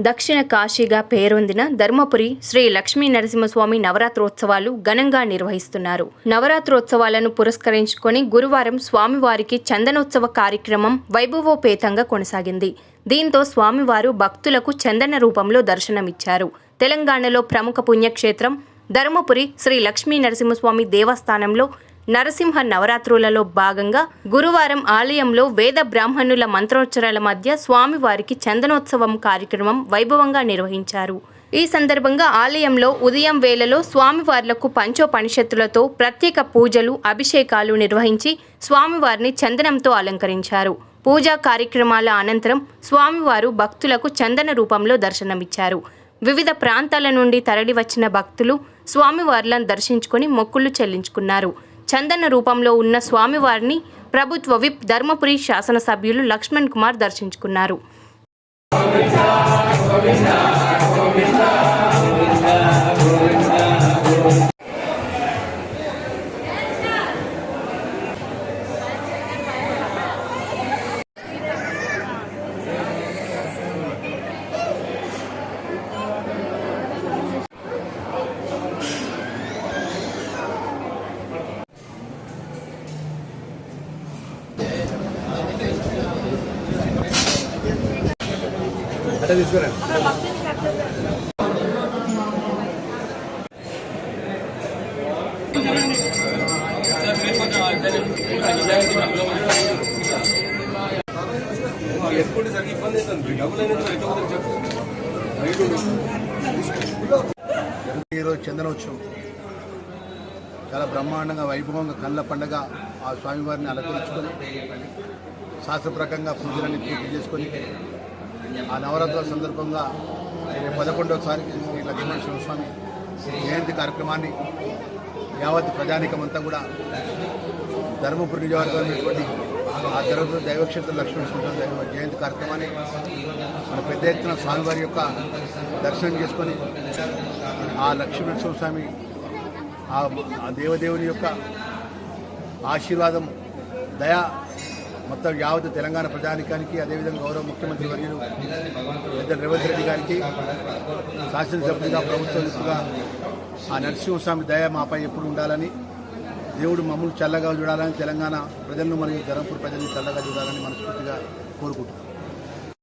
దక్షిణ కాశీగా పేరొందిన ధర్మపురి శ్రీ లక్ష్మీ నరసింహస్వామి నవరాత్రోత్సవాలు ఘనంగా నిర్వహిస్తున్నారు. నవరాత్రోత్సవాలను పురస్కరించుకొని గురువారం స్వామివారికి చందనోత్సవ కార్యక్రమం వైభవోపేతంగా కొనసాగింది. దీంతో స్వామివారు భక్తులకు చందన రూపంలో దర్శనమిచ్చారు. తెలంగాణలో ప్రముఖ పుణ్యక్షేత్రం ధర్మపురి శ్రీ లక్ష్మీ నరసింహస్వామి దేవస్థానంలో నరసింహ నవరాత్రులలో భాగంగా గురువారం ఆలయంలో వేద బ్రాహ్మణుల మంత్రోచ్చరాల మధ్య స్వామివారికి చందనోత్సవం కార్యక్రమం వైభవంగా నిర్వహించారు. ఈ సందర్భంగా ఆలయంలో ఉదయం వేళలో స్వామివార్లకు పంచోపనిషత్తులతో ప్రత్యేక పూజలు, అభిషేకాలు నిర్వహించి స్వామివారిని చందనంతో అలంకరించారు. పూజా కార్యక్రమాల అనంతరం స్వామివారు భక్తులకు చందన రూపంలో దర్శనమిచ్చారు. వివిధ ప్రాంతాల నుండి తరలివచ్చిన భక్తులు స్వామివార్లను దర్శించుకొని మొక్కులు చెల్లించుకున్నారు. చందన రూపంలో ఉన్న స్వామివారిని ప్రభుత్వ విప్ ధర్మపురి శాసనసభ్యులు లక్ష్మణ్ కుమార్ దర్శించుకున్నారు. ఈరోజు చందనోత్సవం చాలా బ్రహ్మాండంగా వైభవంగా కళ్ళ పండగ ఆ స్వామివారిని అలంకరించుకొని శాస్త్రప్రకంగా పూజలన్నీ పూర్తి చేసుకొని ఆ నవరాత్రుల సందర్భంగా 11వసారి శ్రీ లక్ష్మీనరసింహస్వామి జయంతి కార్యక్రమాన్ని యావత్ ప్రజానికమంతా కూడా ధర్మపురి నియోజకవర్గమైనటువంటి ఆ ధర్మపురి దైవక్షేత్ర లక్ష్మీనరసింహస్వామి జయంతి కార్యక్రమాన్ని మన పెద్ద ఎత్తున స్వామివారి యొక్క దర్శనం చేసుకొని ఆ లక్ష్మీనరసింహస్వామి ఆ దేవదేవుని యొక్క ఆశీర్వాదం దయ మొత్తం యావత్ తెలంగాణ ప్రజానికానికి, అదేవిధంగా గౌరవ ముఖ్యమంత్రి వర్యులు పెద్ద రేవంత్ రెడ్డి గారికి, శాసనసభ్యుడిగా ప్రభుత్వ విప్పుగా ఆ నరసింహస్వామి దయ మాపై ఎప్పుడు ఉండాలని, దేవుడు మమ్మల్ని చల్లగా చూడాలని, తెలంగాణ ప్రజలను మరియు ధర్మపురి ప్రజలను చల్లగా చూడాలని మనస్ఫూర్తిగా కోరుకుంటున్నాం.